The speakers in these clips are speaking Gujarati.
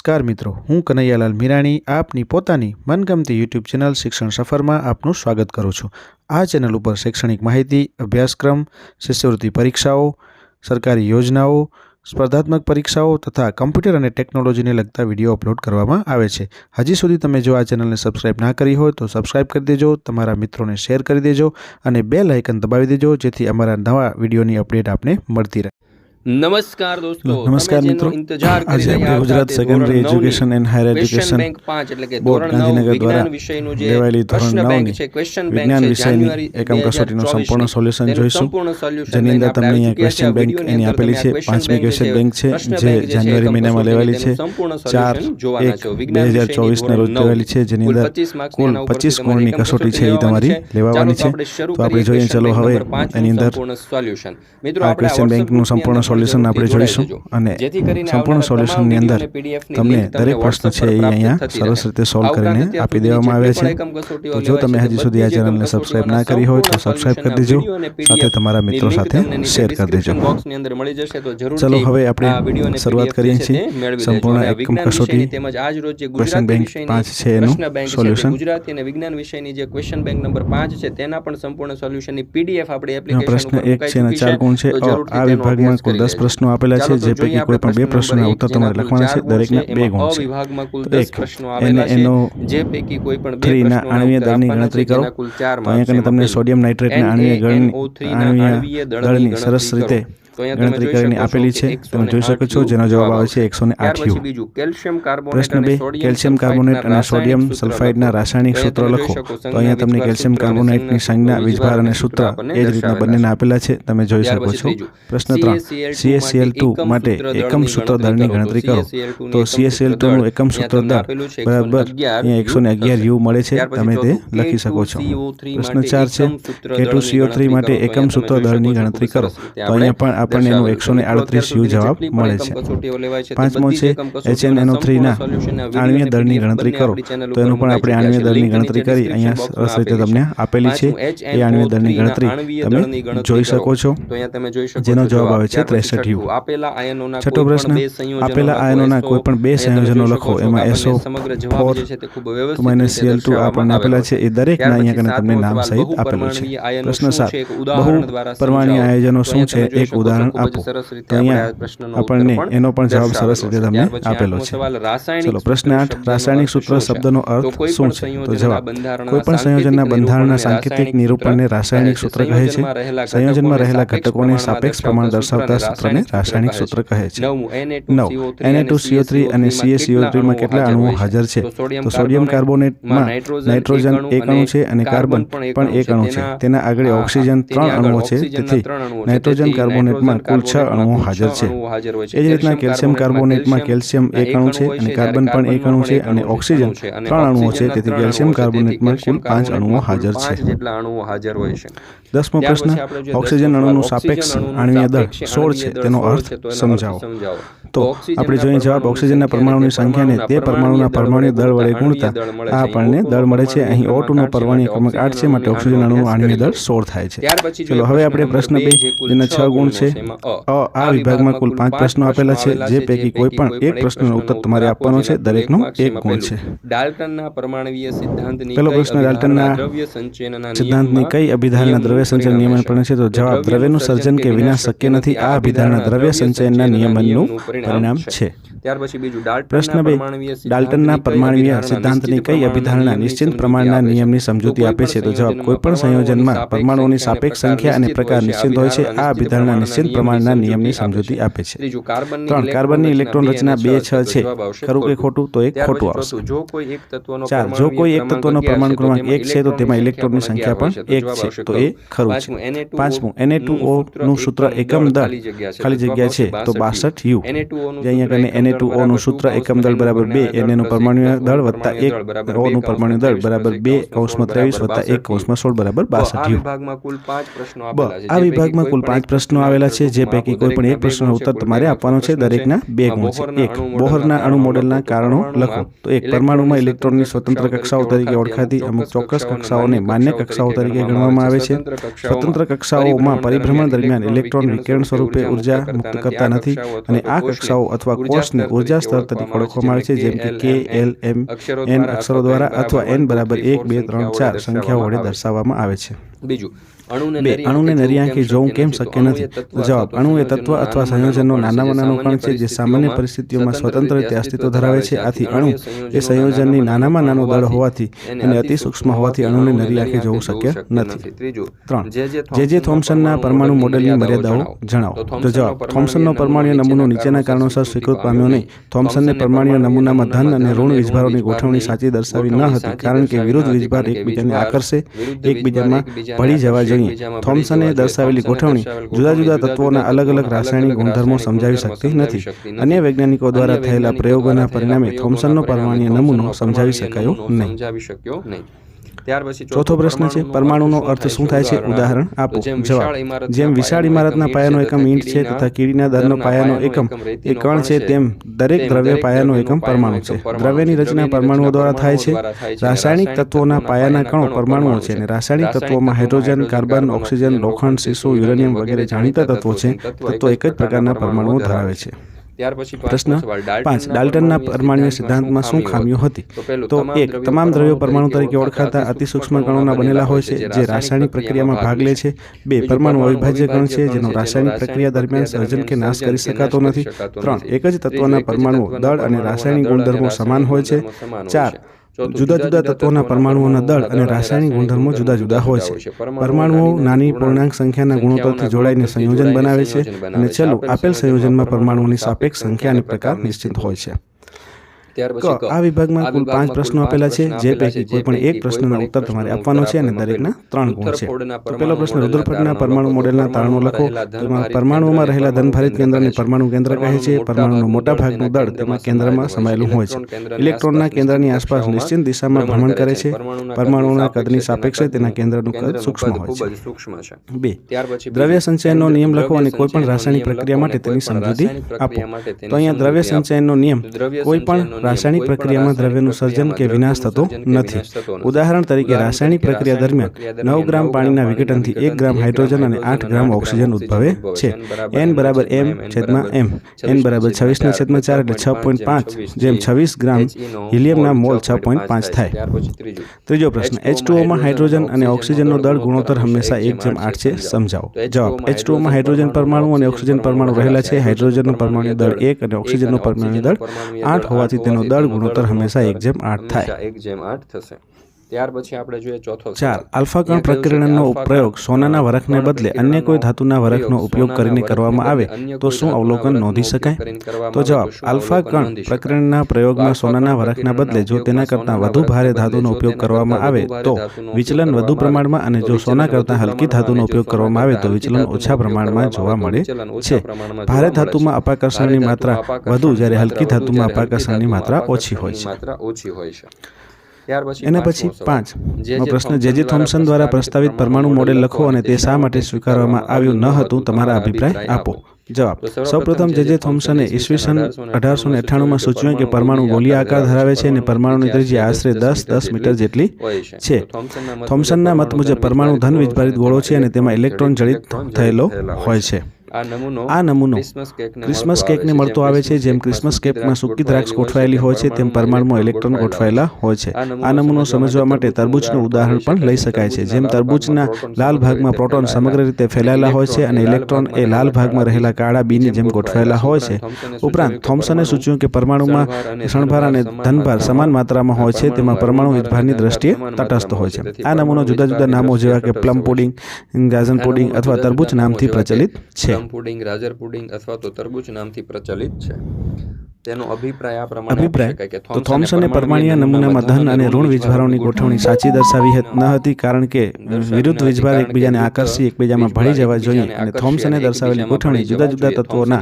નમસ્કાર મિત્રો, હું કનૈયાલાલ મીરાણી આપની પોતાની મનગમતી યુટ્યુબ ચેનલ શિક્ષણ સફરમાં આપનું સ્વાગત કરું છું। આ ચેનલ ઉપર શૈક્ષણિક માહિતી, અભ્યાસક્રમ, શિષ્યવૃત્તિ પરીક્ષાઓ, સરકારી યોજનાઓ, સ્પર્ધાત્મક પરીક્ષાઓ તથા કમ્પ્યુટર અને ટેકનોલોજીને લગતા વિડીયો અપલોડ કરવામાં આવે છે। હજી સુધી તમે જો આ ચેનલને સબસ્ક્રાઇબ ના કરી હોય તો સબસ્ક્રાઇબ કરી દેજો, તમારા મિત્રોને શેર કરી દેજો અને બેલ આઇકન દબાવી દેજો જેથી અમારા નવા વિડીયોની અપડેટ આપને મળતી રહે। નમસ્કાર દોસ્તો, નમસ્કાર મિત્રો, આજે આપણે Gujarat secondary education and higher education bank 5 એટલે કે બોર્ડ ધોરણ 9 ગાંધીનગર દ્વારા વિજ્ઞાન વિષયનું જે લેવાયેલી ધોરણ પ્રશ્ન 9 બેંક ની છે, ક્વેશ્ચન બેંક વિજ્ઞાન છે, વિષયની જાન્યુઆરી એકમ કસોટીનું સંપૂર્ણ સોલ્યુશન જોઈશું, સોલ્યુશન જેની અંદર તમને અહીંયા ક્વેશ્ચન બેંક એની આપેલી છે। પાંચમી ક્વેશ્ચન બેંક છે જે જાન્યુઆરી મહિનામાં લેવાયેલી છે, 4/1/2024 ના રોજ લેવાયેલી છે, જેની અંદર કુલ 25 ગુણની કસોટી છે એ તમારી લેવાની છે। તો આપણે જોઈએ, ચલો હવે એની અંદર સોલ્યુશન મિત્રો આ આપણે ક્વેશ્ચન બેંકનું સંપૂર્ણ સોલ્યુશન આપણે જોઈશું અને સંપૂર્ણ સોલ્યુશનની અંદર તમને દરેક પ્રશ્ન છે એ અહીંયા સરસ રીતે સોલ્વ કરીને આપી દેવામાં આવ્યા છે। તો જો તમે હજી સુધી આ ચેનલને સબસ્ક્રાઇબ ના કરી હોય તો સબસ્ક્રાઇબ કરી દેજો, સાથે તમારા મિત્રો સાથે શેર કરી દેજો। ચલો હવે આપણે શરૂઆત કરીએ છીએ સંપૂર્ણ એકમ કસોટી ક્વેશ્ચન બેંક 5 છે એનું સોલ્યુશન। ગુજરાતી અને વિજ્ઞાન વિષયની જે ક્વેશ્ચન બેંક નંબર 5 છે તેના પણ સંપૂર્ણ સોલ્યુશનની પીડીએફ આપણે એપ્લિકેશન પ્રશ્ન ઉપર 1 છે અને 4 ગુણ છે। આ વિભાગમાં કુલ 10 પ્રશ્નો આપેલા છે, જે પૈકી કોઈ પણ 2 પ્રશ્નોના ઉત્તર તમારે લખવાના છે, દરેકના 2 ગુણ છે। વિભાગમાં કુલ તો 10 પ્રશ્નો આવેલા છે, જે પૈકી કોઈ પણ 2 ના આણ્વીય દળની ગણતરી કરો। કુલ 4 તો અહીંયા કને તમને સોડિયમ નાઇટ્રેટના આણ્વીય દળની સરસ રીતે ગણતરી કરીને આપેલી છે, તમે જોઈ શકો છો, જેનો જવાબ આવે છે 108 યુ। પ્રશ્ન 2, કેલ્શિયમ કાર્બોનેટ અને સોડિયમ સલ્ફાઇડના રાસાયણિક સૂત્ર લખો। તો અહીંયા તમને કેલ્શિયમ કાર્બોનેટની સંજ્ઞા, વીજભાર અને સૂત્ર એ જ રીતના બંનેના આપેલા છે, તમે જોઈ શકો છો। પ્રશ્ન 3, CaCl2 માટે એકમ સૂત્ર દળની ગણતરી કરો। તો CaCl2 નું એકમ સૂત્ર દળ બરાબર અહીંયા 111 યુ મળે છે, તમે તે લખી શકો છો। પ્રશ્ન 4 છે, K2CO3 માટે એકમ સૂત્ર દળની ગણતરી કરો। તો અહીંયા પણ આપણને એનું 138 યુ જવાબ મળે છે। પાંચમો છે, HNNO3 ના આણ્વીય દળની ગણતરી કરો। તો એનું પણ આપણે આણ્વીય દળની ગણતરી કરી અહીંયા સરસ રીતે તમને આપેલી છે, એ આણ્વીય દળની ગણતરી તમે જોઈ શકો છો, જેનો જવાબ આવે છે 63 યુ। છઠ્ઠો પ્રશ્ન, આપેલા આયનોના કોઈ પણ 2 સંયોજનો લખો, એમાં SO4 Cl2 આપણને આપેલા છે, એ દરેકના અહીંયા કને તમને નામ સહિત આપેલું છે। પ્રશ્ન 7, બહુ પરમાણ્વીય આયોજનો શું છે, એક ઉદાહરણ આપો। તો અહીંયા આપણને એનો પણ જવાબ સરસ રીતે તમને આપેલો છે। ચલો પ્રશ્ન 8, રાસાયણિક સૂત્ર શબ્દનો અર્થ શું છે? તો જવાબ, કોઈ પણ સંયોજનના બંધારણના સાંકેતિક નિરૂપણને રાસાયણિક સૂત્ર કહે છે। સંયોજનમાં રહેલા ઘટકોને સાપેક્ષ પ્રમાણ દર્શાવતા સૂત્રને રાસાયણિક સૂત્ર કહે છે। 9, Na2CO3 અને CaCO3 માં કેટલા અણુઓ હાજર છે? તો સોડિયમ કાર્બોનેટમાં નાઇટ્રોજન એક અણુ છે અને કાર્બન પણ એક અણુ છે, તેના આગળ ઓક્સિજન 3 અણુઓ છે, તેથી નાઇટ્રોજન કાર્બોનેટમાં કુલ 6 અણુઓ હાજર છે। એ જ રીતના કેલ્શિયમ કાર્બોનેટમાં કેલ્શિયમ એક અણુ છે અને કાર્બન પણ એક અણુ છે અને ઓક્સિજન 3 અણુઓ છે, તેથી કેલ્શિયમ કાર્બોનેટમાં કુલ 5 અણુઓ હાજર છે। 10મો પ્રશ્ન, ઓક્સિજન અણુનું સાપેક્ષ આણ્વીય દળ 16 છે, તેનો અર્થ સમજાવો। તો આપણે જોઈએ જવાબ, ઓક્સિજનના પરમાણુની સંખ્યાને તે પરમાણુના પરમાણ્વીય દળ વડે ગુણતા આ આપણને દળ મળે છે। અહીં O2 નો પરમાણ્વીય ક્રમાંક 8 છે, માટે ઓક્સિજન અણુનું આણ્વીય દળ 16 થાય છે। ચલો હવે આપણે પ્રશ્ન 2, જેના 6 ગુણ છે। આ વિભાગમાં કુલ 5 પ્રશ્નો આપેલા છે, જે પૈકી કોઈ પણ એક પ્રશ્નનો ઉત્તર તમારે આપવાનો છે, દરેકનો 1 ગુણ છે। પહેલો પ્રશ્ન, ડાલ્ટનના સિદ્ધાંતની કઈ અભિધારણા દ્રવ્ય સંચયન નિયમન પરિણામ છે? તો જવાબ, દ્રવ્યનું સર્જન કે વિનાશ શક્ય નથી, આ અભિધારણા દ્રવ્ય સંચયનના નિયમનનું પરિણામ છે। પ્રશ્ન 2, ડાલ્ટનના પરમાણ્વીય સિદ્ધાંતની કઈ અભિધારણા નિશ્ચિત પ્રમાણના નિયમની સમજૂતી આપે છે? તો જવાબ, કોઈપણ સંયોજનમાં પરમાણુઓની સાપેક્ષ સંખ્યા અને પ્રકાર નિશ્ચિત હોય છે, આ અભિધારણા નિશ્ચિત પ્રમાણના નિયમની સમજૂતી આપે છે। 3, કાર્બનની ઇલેક્ટ્રોન રચના 2 6 છે, ખરું કે ખોટું? તો એક ખોટું આવશે। 4, જો કોઈ એક તત્વનો પરમાણુ ક્રમાંક 1 છે, તો તેમાં ઇલેક્ટ્રોનની સંખ્યા પણ 1 છે, તો એ ખરું છે। 5મું, Na2O નું સૂત્ર એકમ દળ ખાલી જગ્યા છે, તો 62 યુ। જે અહીંયા કને Na2O નું સૂત્ર એકમ દળ બરાબર 2, Na નું પરમાણ્વીય દળ વત્તા 1 O નું પરમાણ્વીય દળ બરાબર 2/23 વત્તા 1/16 બરાબર 62 યુ। આ વિભાગમાં કુલ 5 પ્રશ્નો આવેલા છે, જે પૈકી કોઈ પણ એક પ્રશ્નનો ઉત્તર તમારે આપવાનો છે, દરેકના 2 ગુણ છે। 1, બોહરના અણુ મોડેલના કારણો લખો। તો 1, પરમાણુમાં ઇલેક્ટ્રોનની સ્વતંત્ર કક્ષાઓ તરીકે ઓળખાતી અમુક ચોક્કસ કક્ષાઓને માન્ય કક્ષાઓ તરીકે ગણવામાં આવે છે। સ્વતંત્ર કક્ષાઓમાં પરિભ્રમણ દરમિયાન ઇલેક્ટ્રોન વિકિરણ સ્વરૂપે ઉર્જા મુક્ત કરતા નથી અને આ કક્ષાઓ અથવા કોષને તેને ઉર્જા સ્તર તરીકે ઓળખવામાં આવે છે, જેમ કે K, L, M, N અક્ષરો દ્વારા અથવા N બરાબર 1, 2, 3, 4 સંખ્યાઓ વડે દર્શાવવામાં આવે છે. બીજું, અણુને નરી આંખે જોવું કેમ શક્ય નથી? તો જવાબ, અણુ એ તત્વ અથવા સંયોજનનો નાનામાં નાનું કણ છે જે સામાન્ય પરિસ્થિતિઓમાં સ્વતંત્ર રીતે અસ્તિત્વ ધરાવે છે. આથી અણુ એ સંયોજનની નાનામાં નાનું દળ હોવાથી અને અતિ સૂક્ષ્મ હોવાથી અણુને નરી આંખે જોવું શક્ય નથી. 3. જે થોમ્સનના પરમાણુ મોડેલની મર્યાદાઓ જણાવો. તો જવાબ, થોમ્સનનો પરમાણુ નમૂનો નીચેના કારણોસર સ્વીકૃત પામ્યો નહીં. થોમ્સનને પરમાણુ નમૂનામાં ધન અને ઋણ વીજભારોની ગોઠવણી સાચી દર્શાવી ન હતી, કારણ કે વિરુદ્ધ વીજભાર એકબીજાને આકર્ષે, એકબીજામાં ભળી જવા જોઈએ. થોમ્સને દર્શાવેલી ગોઠવણી જુદા જુદા તત્વોના અલગ અલગ રાસાયણિક ગુણધર્મો સમજાવી શકતી નથી. અન્ય વૈજ્ઞાનિકો દ્વારા થયેલા પ્રયોગોના પરિણામે થોમ્સનનો પરમાણુ નમૂનો સમજાવી શકાયો નહીં. ચોથો પ્રશ્ન છે, પરમાણુનો અર્થ શું થાય છે? ઉદાહરણ આપો. જવાબ, જેમ વિશાળ ઇમારતના પાયાનો એકમ ઈંટ છે તથા કીડીના દરનો પાયાનો એકમ એ કણ છે, તેમ દરેક દ્રવ્ય પાયાનો એકમ પરમાણુ છે. દ્રવ્યની રચના પરમાણુઓ દ્વારા થાય છે. રાસાયણિક તત્વોના પાયાના કણો પરમાણુઓ છે અને રાસાયણિક તત્વોમાં હાઇડ્રોજન, કાર્બન, ઓક્સિજન, લોખંડ, સીસું, યુરેનિયમ વગેરે જાણીતા તત્વો છે. તત્વો એક જ પ્રકારના પરમાણુઓ ધરાવે છે. પ્રશ્ન 5. ડાલ્ટનના પરમાણ્વીય સિદ્ધાંતમાં શું ખામીઓ હતી? તો 1. તમામ દ્રવ્યો પરમાણુ તરીકે ઓળખાતા અતિસૂક્ષ્મ કણોના બનેલા હોય છે જે રાસાયણિક પ્રક્રિયામાં ભાગ લે છે. 2. પરમાણુ અવિભાજ્ય કણ છે જેનો રાસાયણિક પ્રક્રિયા દરમિયાન સર્જન કે નાશ કરી શકાતો નથી. 3. એક જ તત્વના પરમાણુઓ, દળ અને રાસાયણિક ગુણધર્મો સમાન હોય છે. 4. જુદા જુદા તત્વોના પરમાણુઓના દળ અને રાસાયણિક ગુણધર્મો જુદા જુદા હોય છે. પરમાણુઓ નાની પૂર્ણાંક સંખ્યાના ગુણોત્તરથી જોડાઈને સંયોજન બનાવે છે. અને છેલ્લું, આપેલ સંયોજનમાં પરમાણુઓની સાપેક્ષ સંખ્યા અને પ્રકાર નિશ્ચિત હોય છે. આ વિભાગમાં કુલ 5 પ્રશ્નો આપેલા છે, જે પૈકી કોઈ પણ એક પ્રશ્નનો ઉત્તર તમારે આપવાનો છે અને દરેકના 3 ગુણ છે. તો પહેલો પ્રશ્ન, રુદ્રફર્ડના પરમાણુ મોડેલના તારણો લખો. તેમાં પરમાણુઓમાં રહેલા ધનભારિત કેન્દ્રને પરમાણુ કેન્દ્ર કહે છે. પરમાણુનું મોટા ભાગનું દળ તેમાં કેન્દ્રમાં સમાયેલું હોય છે. ઇલેક્ટ્રોનના કેન્દ્રની આસપાસ નિશ્ચિત દિશામાં ભ્રમણ કરે છે. પરમાણુના કદની સાપેક્ષે તેના કેન્દ્રનું કદ સૂક્ષ્મ હોય છે. 2. દ્રવ્ય સંચયનનો નિયમ લખો અને કોઈ પણ રાસાયણિક પ્રક્રિયા માટે તેની સમજૂતી આપો. તો અહીંયા દ્રવ્ય સંચયનનો નિયમ, કોઈ પણ રાસાયણિક પ્રક્રિયામાં દ્રવ્યનું સર્જન કે વિનાશ થતો નથી. ઉદાહરણ તરીકે, રાસાયણિક પ્રક્રિયા દરમિયાન 9 ગ્રામ પાણીના વિઘટનથી 1 ગ્રામ હાઇડ્રોજન અને 8 ગ્રામ ઓક્સિજન ઉદ્ભવે છે. N બરાબર m/m. N બરાબર 26/4 એટલે 6.5, જેમ 26 ગ્રામ હિલિયમના મોલ 6.5 થાય. ત્રીજો પ્રશ્ન, H2O માં હાઇડ્રોજન અને ઓક્સિજનનો દળ ગુણોત્તર હંમેશા 1/8 છે. સમજાવો. જવાબ, H2O માં હાઇડ્રોજન પરમાણુ અને ઓક્સિજન પરમાણુ રહેલા છે. હાઇડ્રોજનનો પરમાણુ દળ 1 અને ઓક્સિજનનો પરમાણુ દળ 8 હોવાથી તેનો દળ ગુણોત્તર હંમેશા 1/8 થાય. 1/8 થશે. ત્યાર પછી આપણે જોઈએ ચોથો. 4. આલ્ફા કણ પ્રકીર્ણનનો પ્રયોગ સોનાના વરખને બદલે અન્ય કોઈ ધાતુના વરખનો ઉપયોગ કરીને કરવામાં આવે તો શું અવલોકન નોંધી શકાય? તો જવાબ, આલ્ફા કણ પ્રકીર્ણનના પ્રયોગમાં સોનાના વરખના બદલે જો તેના કરતાં વધુ ભારે ધાતુનો ઉપયોગ કરવામાં આવે તો વિચલન વધુ પ્રમાણમાં, અને જો સોના કરતાં હલકી ધાતુનો ઉપયોગ કરવામાં આવે તો વિચલન ઓછા પ્રમાણમાં જોવા મળે છે. ભારે ધાતુમાં અપાકર્ષણની માત્રા વધુ, જ્યારે હલકી ધાતુમાં અપાકર્ષણની માત્રા ઓછી હોય છે. એના પછી 5 નો પ્રશ્ન, જે થોમ્સન દ્વારા પ્રસ્તાવિત પરમાણુ મોડેલ લખો અને તે શા માટે સ્વીકારવામાં આવ્યું ન હતું. તમારા અભિપ્રાય આપો. જવાબ, સૌપ્રથમ જે થોમ્સને ઈસવીસન 1898માં સૂચવ્યું કે પરમાણુ ગોળીય આકાર ધરાવે છે અને પરમાણુની ત્રિજ્યા આશરે 10 મીટર જેટલી છે. થોમ્સનના મત મુજબ પરમાણુ ધન વીજભારિત ગોળો છે અને તેમાં ઇલેક્ટ્રોન જડિત થયેલો હોય છે. આ નમૂનો ક્રિસમસ કેકને મળતો આવે છે. જેમ ક્રિસમસ કેકમાં સૂકી દ્રાક્ષ ગોઠવાયેલી હોય છે, તેમ પરમાણુમાં ઇલેક્ટ્રોન ગોઠવાયેલા હોય છે. આ નમૂનો સમજવા માટે તરબૂચનું ઉદાહરણ પણ લઈ શકાય છે. જેમ તરબૂચના લાલ ભાગમાં પ્રોટોન સમગ્ર રીતે ફેલાયેલા હોય છે અને ઇલેક્ટ્રોન એ લાલ ભાગમાં રહેલા કાળા બીની જેમ ગોઠવાયેલા હોય છે. ઉપરાંત થોમ્સને સૂચવ્યું કે પરમાણુમાં ક્ષણભાર અને ધનભાર સમાન માત્રામાં હોય છે. તેમાં પરમાણુ વીજભારની દ્રષ્ટિએ તટસ્થ હોય છે. આ નમૂનો જુદા જુદા નામો જેવા કે પ્લમ પુડિંગ, રાઝન પુડિંગ અથવા તરબૂચ નામથી પ્રચલિત છે. પુડિંગ, રાઝર પુડિંગ અથવા તો તરબૂચ નામથી પ્રચલિત છે. તેનો અભિપ્રાય આ પ્રમાણે છે કે થોમ્સને પરમાણ્વીય નમૂનામાં ધન અને ઋણ વીજભારોની ગોઠવણી સાચી દર્શાવી ન હતી, કારણ કે વિરુદ્ધ વીજભાર એકબીજાને આકર્ષી એકબીજામાં ભળી જવા જોઈએ, અને થોમ્સને દર્શાવેલી ગોઠવણી જુદા જુદા તત્વોના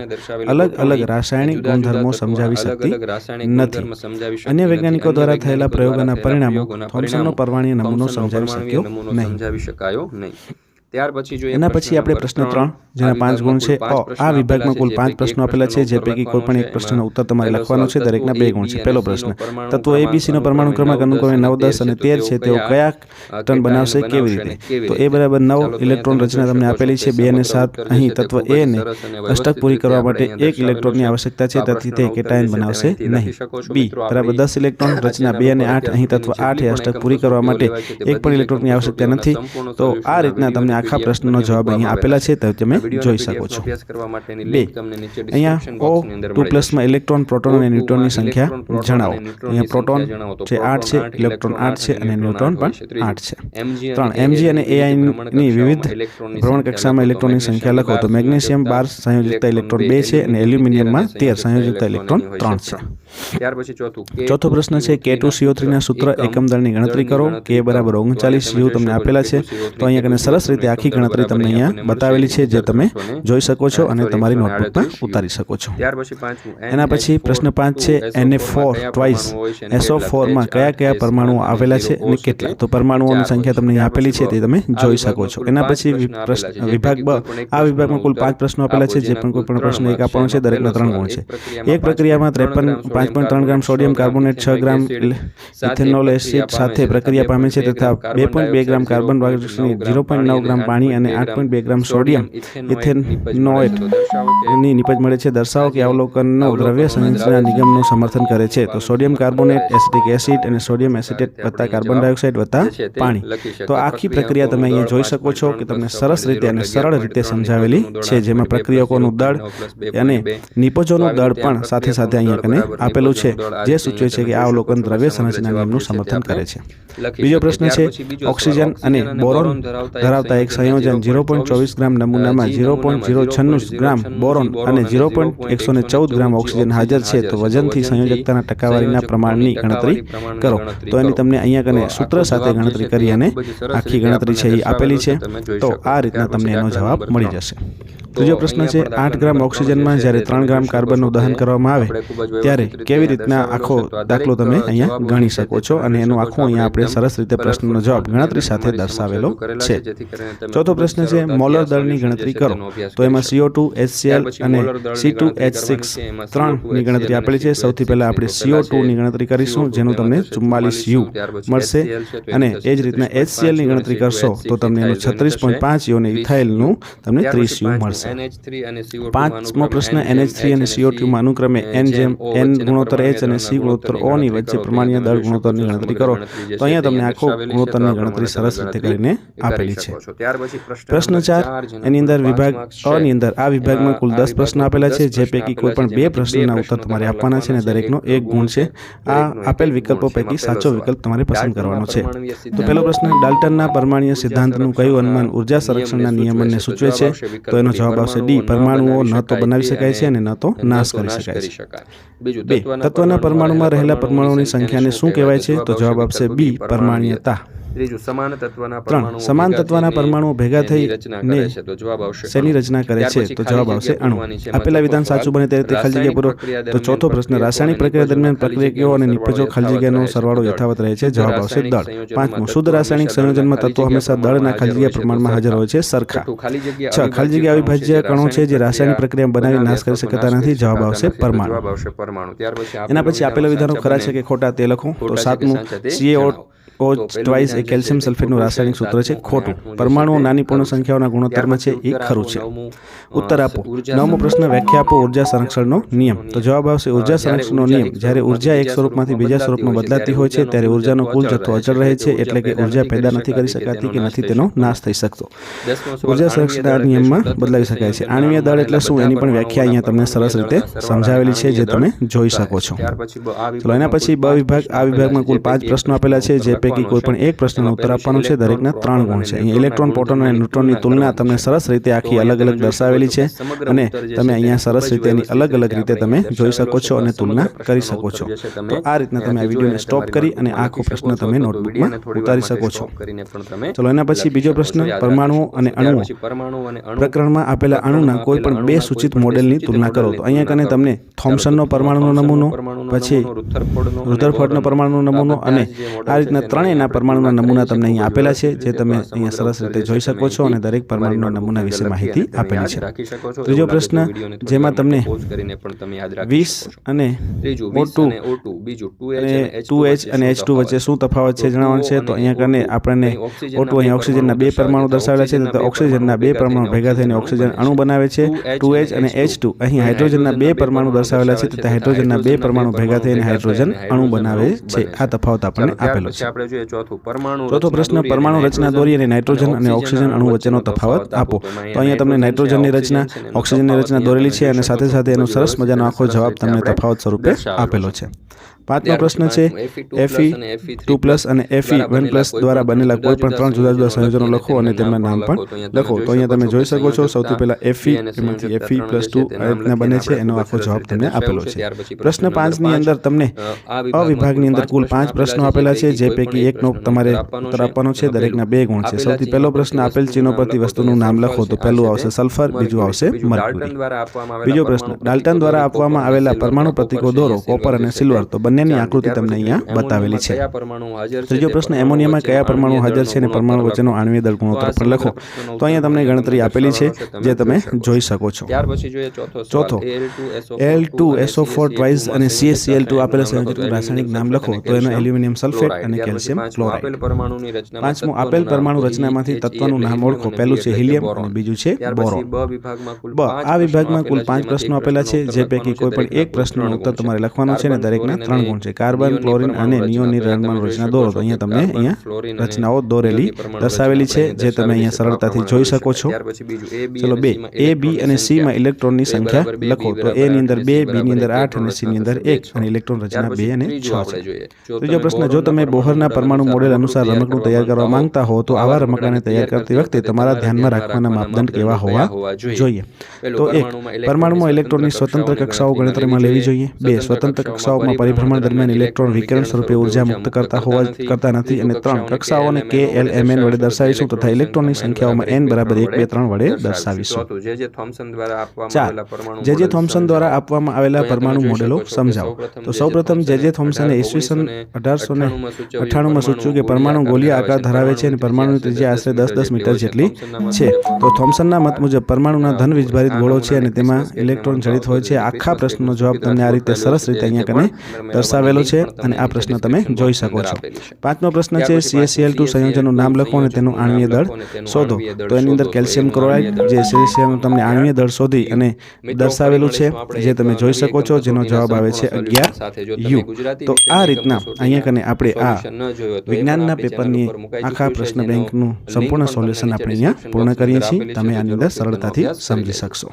અલગ અલગ રાસાયણિક ગુણધર્મો સમજાવી શકતી નથી. અન્ય વૈજ્ઞાનિકો દ્વારા થયેલા પ્રયોગોના પરિણામો થોમ્સનનો પરમાણ્વીય નમૂનો સમજાવી શકાયો નહીં. ત્યાર પછી જોઈએ એના પછી આપણે પ્રશ્ન 3 જેના 5 ગુણ છે. આ વિભાગમાં કુલ 5 પ્રશ્નો આપેલા છે, જે પૈકી કોઈ પણ એક પ્રશ્નનો ઉત્તર તમારે લખવાનો છે. દરેકના 2 ગુણ છે. પહેલો પ્રશ્ન, તત્વો ABC નો પરમાણુ ક્રમાંક અનુક્રમે 9, 10 અને 13 છે. તેઓ કયા ટન બનાવશે, કેવી રીતે? તો A બરાબર 9 ઇલેક્ટ્રોન રચના તમને આપેલી છે. 2 અને 7 અહીં તત્વ A ને અષ્ટક પૂરી કરવા માટે 1 ઇલેક્ટ્રોનની આવશ્યકતા છે, તેથી તે કેટાયન બનાવશે નહીં. B બરાબર 10 ઇલેક્ટ્રોન રચના 2 અને 8 અહીં તત્વ 8 એ અષ્ટક પૂરી કરવા માટે 1 પણ ઇલેક્ટ્રોનની આવશ્યકતા નથી. તો આ રીતના તમને આખા પ્રશ્નનો જવાબ અહીંયા આપેલા છે, તો તમે જોઈ શકો છો. 2 અહીંયા O2+ માં ઇલેક્ટ્રોન, પ્રોટોન અને ન્યુટ્રોનની સંખ્યા જણાવો. અહીંયા પ્રોટોન છે 8 છે, ઇલેક્ટ્રોન 8 છે અને ન્યુટ્રોન પણ 8 છે. 3 Mg અને Ai ની વિવિધ ભ્રમણ કક્ષામાં ઇલેક્ટ્રોનની સંખ્યા લખો. તો મેગ્નેશિયમ 12 સંયોજકતા ઇલેક્ટ્રોન 2 છે અને એલ્યુમિનિયમમાં 13 સંયોજકતા ઇલેક્ટ્રોન 3 છે. ત્યાર પછી ચોથો પ્રશ્ન છે K2CO3 ના સૂત્ર એકમ દળની ગણતરી કરો. K બરાબર 39 U તમને આપેલા છે. તો અહીંયા કને સરસ રીતે આખી ગણતરી તમને અહીંયા બતાવેલી છે, જે તમે જોઈ શકો છો અને તમારી નોટબુકમાં ઉતારી શકો છો. ત્યાર પછી પાંચમું એના પછી પ્રશ્ન 5 છે Na4 ટ્વાઇસ SO4 માં કયા કયા પરમાણુઓ આવેલા છે અને કેટલા? તો પરમાણુઓની સંખ્યા તમને અહીંયા આપેલી છે, તે તમે જોઈ શકો છો. એના પછી વિભાગ બ, આ વિભાગમાં કુલ 5 પ્રશ્નો આપેલા છે, જે પણ કોઈ પણ પ્રશ્ન એક આપવાનો છે. દરેકના 3 ગુણ છે. એક પ્રક્રિયામાં 5.3 ગ્રામ સોડિયમ કાર્બોનેટ 6 ગ્રામ ઇથેનોલ એસિડ સાથે પ્રક્રિયા પામે છે, તથા 2.2 ગ્રામ કાર્બન ડાયોક્સાઇડ, 0.9 ગ્રામ પાણી અને 8.2 ગ્રામ સોડિયમ ઇથેનોએટ ની નિપજ મળે છે. દર્શાવો કે અવલોકનનો દ્રવ્ય સંયોજનના નિગમનું સમર્થન કરે છે. તો સોડિયમ કાર્બોનેટ, એસિટિક એસિડ અને સોડિયમ એસિટેટ વત્તા કાર્બન ડાયોક્સાઇડ વત્તા પાણી. તો આખી પ્રક્રિયા તમે અહીંયા જોઈ શકો છો કે તમને સરસ રીતે અને સરળ રીતે સમજાવેલી છે, જેમાં પ્રક્રિયકોનું દળ અને નિપજોનું દળ પણ સાથે સાથે અહીંયા કને આપેલું છે, જે સૂચવે છે કે આ અવલોકન દ્રવ્ય સંરચના નિયમનું સમર્થન કરે છે. બીજો પ્રશ્ન છે ઓક્સિજન અને બોરોન ધરાવતા એક સંયોજન 0.24 ગ્રામ નમૂનામાં 0.096 ગ્રામ બોરોન અને 0.114 ગ્રામ ઓક્સિજન હાજર છે. તો વજનથી સંયોજકતાના ટકાવારીના પ્રમાણની ગણતરી કરો. તો એની તમને અહીંયા કને સૂત્ર સાથે ગણતરી કરી અને આખી ગણતરી છે એ આપેલી છે. તો આ રીતના તમને એનો જવાબ મળી જશે. ત્રીજો પ્રશ્ન છે 8 ગ્રામ ઓક્સિજનમાં જ્યારે 3 ગ્રામ કાર્બનનું દહન કરવામાં આવે ત્યારે કેવી રીતના આખો દાખલો તમે અહીંયા ગણી શકો છો, અને એનું આખું અહીંયા આપણે સરસ રીતે પ્રશ્નનો જવાબ ગણતરી સાથે દર્શાવેલો છે. ચોથો પ્રશ્ન છે મોલર દળની ગણતરી કરો. તો એમાં CO2, HCl અને C2H6 3ની ગણતરી આપેલી છે. સૌથી પહેલા આપણે CO2 ની ગણતરી કરીશું, જેનું તમને 44 U મળશે, અને એ જ રીતના HCl ની ગણતરી કરશો તો તમને એનું 36.5 U અને ઇથાઇલનું તમને 30 U મળશે. પાંચમો પ્રશ્ન NH3 અને CO2 માં અનુક્રમે N જેમ N ગુણોત્તર H અને C ગુણોત્તર O ની વચ્ચે પ્રમાણીય દળ ગુણોત્તરની ગણતરી કરો. તો અહીંયા તમને આખો ગુણોત્તરની ગણતરી સરસ રીતે કરીને આપેલી છે. પ્રશ્ન 4 એની અંદર વિભાગ અ ની અંદર આ વિભાગમાં કુલ 10 પ્રશ્નો આપેલા છે, જે પૈકી કોઈ પણ 2 પ્રશ્નના ઉત્તર તમારે આપવાના છે અને દરેકનો 1 ગુણ છે. આ આપેલ વિકલ્પો પૈકી સાચો વિકલ્પ તમારે પસંદ કરવાનો છે. તો પહેલો પ્રશ્ન ડાલ્ટનના પરમાણ્વીય સિદ્ધાંતનું કયું અનુમાન ઉર્જા સંરક્ષણના નિયમનને સૂચવે છે? તો એનો જવાબ આવશે D. પરમાણુઓ ન તો બનાવી શકાય છે અને ન તો નાશ કરી શકાય છે. 2 તત્વના પરમાણુમાં રહેલા પરમાણુઓની સંખ્યાને શું કહેવાય છે? તો જવાબ આવશે B. પરમાણ્વીયતા. 3 સમાન તત્વના પરમાણુઓ ભેગા થઈ શેની રચના કરે છે? તો જવાબ આવશે અણુ. આપેલા વિધાન સાચું બને ત્યારે તે ખાલી જગ્યા પૂરો. તો ચોથો પ્રશ્ન રાસાયણિક પ્રક્રિયા દરમિયાન પ્રક્રિયકો અને નિપજો ખાલી જગ્યાનો સરવાળો યથાવત રહે છે. જવાબ આવશે દળ. 5મું શુદ્ધ રાસાયણિક સંયોજનમાં તત્વો હંમેશા દળના ખાલી જગ્યા પ્રમાણમાં હાજર હોય છે સરખા. 6 ખાલી જગ્યા અવિભાજ્ય કણો છે જે રાસાયણિક પ્રક્રિયા બનાવી નાશ કરી શકતા નથી. જવાબ આવશે પરમાણુ. એના પછી આપેલા વિધાનો ખરા છે કે ખોટા તે લખો. તો 7મું CaO ટ્વાઇસ એ કેલ્શિયમ સલ્ફેટનું રાસાયણિક સૂત્ર છે. ખોટું. પરમાણુઓ નાની પૂર્ણ સંખ્યાઓના ગુણોત્તરમાં છે, એ ખરું છે. ઉત્તર આપો. 9મો પ્રશ્ન વ્યાખ્યા આપો ઉર્જા સંરક્ષણનો નિયમ. તો જવાબ આવશે ઉર્જા સંરક્ષણનો નિયમ જ્યારે ઉર્જા એક સ્વરૂપમાંથી બીજા સ્વરૂપમાં બદલાતી હોય છે ત્યારે ઉર્જાનો કુલ જથ્થો અચળ રહે છે, એટલે કે ઉર્જા પેદા નથી કરી શકાતી કે નથી તેનો નાશ થઈ શકતો. ઉર્જા સંરક્ષણના નિયમમાં બદલાવી શકાય છે. આણ્વીય દળ એટલે શું એની પણ વ્યાખ્યા અહીંયા તમને સરસ રીતે સમજાવેલી છે, જે તમે જોઈ શકો છો. ચલો એના પછી બ વિભાગ. આ વિભાગમાં કુલ 5 પ્રશ્નો આપેલા છે, જે પૈકી કોઈ પણ એક પ્રશ્નનો ઉત્તર આપવાનો છે. દરેકના 3 ગુણ છે. અહીં ઇલેક્ટ્રોન, પ્રોટોન અને ન્યુટ્રોનની તુલના તમને સરસ રીતે આખી અલગ અલગ દર્શાવેલી છે, અને તમે અહીંયા સરસ રીતે એની અલગ અલગ રીતે તમે જોઈ શકો છો અને તુલના કરી શકો છો. તો આ રીતના તમે આ વિડીયોને સ્ટોપ કરી અને આખો પ્રશ્ન તમે નોટબુકમાં ઉતારી શકો છો. ચલો એના પછી બીજો પ્રશ્ન પરમાણુઓ અને અણુઓ. પ્રકરણમાં આપેલા અણુના કોઈ પણ 2 સૂચિત મોડેલની તુલના કરો. તો અહીંયા કને તમને થોમ્સનનો પરમાણુનો નમૂનો, પછી રુધરફોર્ડનો પરમાણુનો નમૂનો અને આ રીતના ત્રણેયના પરમાણુના નમૂના તમને અહીંયા આપેલા છે, જે તમે અહીંયા સરસ રીતે જોઈ શકો છો, અને દરેક પરમાણુના નમૂના વિશે માહિતી આપેલી છે. ત્રીજો પ્રશ્ન, જેમાં તમને 20 અને O2 અને 2H અને H2 વચ્ચે શું તફાવત છે જણાવવાનું છે. તો અહીંયા કરીને આપણને O2 અહીં ઓક્સિજનના 2 પરમાણુ દર્શાવેલા છે, તો ઓક્સિજનના 2 પરમાણુ ભેગા થઈને ઓક્સિજન અણુ બનાવે છે. 2H અને H2 અહીં હાઇડ્રોજનના 2 પરમાણુ દર્શાવેલા છે, તો હાઇડ્રોજનના 2 પરમાણુ ભેગા થઈને હાઇડ્રોજન અણુ બનાવે છે. આ તફાવત આપણને આપેલો છે. ચોથો પ્રશ્ન, પરમાણુ રચના દોરી અને નાઇટ્રોજન અને ઓક્સિજન અણુ વચ્ચેનો તફાવત આપો. તો અહીંયા તમને નાઇટ્રોજનની રચના, ઓક્સિજનની રચના દોરેલી છે, અને સાથે સાથે એનો સરસ મજાનો આખો જવાબ તમને તફાવત સ્વરૂપે આપેલો છે. પાંચમો પ્રશ્ન છે, Fe2+ અને Fe1+ દ્વારા બનેલા કોઈ પણ 3 જુદા જુદા સંયોજનો લખો અને તેમના નામ પણ લખો. તો અહીંયા તમે જોઈ શકો છો, સૌથી પહેલા Fe, એમાંથી Fe+2 આ રીતના બને છે, એનો આખો જવાબ તમને આપેલો છે. પ્રશ્ન 5 ની અંદર તમને અવિભાગની અંદર કુલ 5 પ્રશ્નો આપેલા છે, જે પૈકી એકનો તમારે ઉત્તર આપવાનો છે. દરેકના 2 ગુણ છે. સૌથી પહેલો પ્રશ્ન, આપેલ ચિહ્નો પરથી વસ્તુનું નામ લખો. તો પહેલું આવશે સલ્ફર, બીજું આવશે મર્ક્યુરી. બીજો પ્રશ્ન, ડાલ્ટન દ્વારા આપવામાં આવેલા પરમાણુ પ્રતીકો દોરો, કોપર અને સિલ્વર. તો બંનેની આકૃતિ તમને અહીંયા બતાવેલી છે. ત્રીજો પ્રશ્ન, એમોનિયામાં કયા પરમાણુ હાજર છે અને પરમાણુ વચ્ચેનો આણ્વીય દળ ગુણોત્તર પણ લખો. તો અહીંયા તમને ગણતરી આપેલી છે, જે તમે જોઈ શકો છો. ચોથો, Al2SO4 ટ્વાઇસ અને CaCl2 આપેલા સંયોજકનું રાસાયણિક નામ લખો. તો એનો એલ્યુમિનિયમ સલ્ફેટ અને કેલ્શિયમ ક્લોરાઇડ. પાંચમું, આપેલ પરમાણુ રચનામાંથી તત્વનું નામ ઓળખો. પહેલું છે હિલિયમ અને બીજું છે બોરોન. આ વિભાગમાં કુલ 5 પ્રશ્નો આપેલા છે, જે પૈકી કોઈ પણ એક પ્રશ્નનો ઉત્તર તમારે લખવાનો છે, અને દરેકના 3 ગુણ છે. કાર્બન, ક્લોરીન અને નિયોનની પરમાણુ રચના દોરો. તો અહીંયા તમને રચનાઓ દોરેલી દર્શાવેલી છે, જે તમે અહીંયા સરળતાથી જોઈ શકો છો. ચલો 2, A, B અને C માં ઇલેક્ટ્રોનની સંખ્યા લખો. તો A ની અંદર 2, B ની અંદર 8 અને C ની અંદર 1, અને ઇલેક્ટ્રોન રચના 2 અને 6 છે. ત્રીજો પ્રશ્ન, જો તમે બોહરના પરમાણુ મોડેલ અનુસાર રમકડું તૈયાર કરવા માંગતા હો, તો આવા રમકડાને તૈયાર કરતી વખતે તમારા ધ્યાનમાં રાખવાના માપદંડ કેવા હોવા જોઈએ? તો 1, પરમાણુમાં ઇલેક્ટ્રોનની સ્વતંત્ર કક્ષાઓ ગણતરીમાં લેવી જોઈએ. 2, સ્વતંત્ર કક્ષાઓમાં પરિભ્રમણ દરમિયાન ઇલેક્ટ્રોન વિકિરણ સ્વરૂપે ઉર્જા મુક્ત કરતા નથી. અને 3, કક્ષાઓને K, L, M, N વડે દર્શાવીશું તથા ઇલેક્ટ્રોનની સંખ્યાઓમાં n બરાબર 1, 2, 3 વડે દર્શાવીશું. 4, J.J. થોમ્સન દ્વારા આપવામાં આવેલા પરમાણુ મોડેલો સમજાવો. તો સૌપ્રથમ J.J. થોમ્સને ઈસવીસન 1898 માં સૂચવ્યું કે પરમાણુ ગોળીય આકાર ધરાવે છે અને પરમાણુની ત્રિજ્યા આશરે 10 મીટર જેટલી છે. તો થોમ્સનના મત મુજબ પરમાણુના ધન વીજભારિત ગોળો છે અને તેમાં ઇલેક્ટ્રોન જડિત હોય છે. આખા પ્રશ્નનો જવાબ તમને આ રીતે સરસ રીતે અહીંયા કને દર્શાવેલો છે, અને આ પ્રશ્ન તમે જોઈ શકો છો. પાંચમો પ્રશ્ન છે, CaCl2 સંયોજનનું નામ લખો અને તેનું આણ્વીય દળ શોધો. તો એની અંદર કેલ્શિયમ ક્લોરાઇડ, જે CaCl તમને આણ્વીય દળ શોધી અને દર્શાવેલું છે, જે તમે જોઈ શકો છો, જેનો જવાબ આવે છે 11U. તો આ રીતના અહીંયા કને આપણે આ વિજ્ઞાનના પેપરની આખા પ્રશ્ન બેંકનું સંપૂર્ણ સોલ્યુશન આપણે અહીંયા પૂર્ણ કરીએ છીએ. તમે આની અંદર સરળતાથી સમજી શકશો.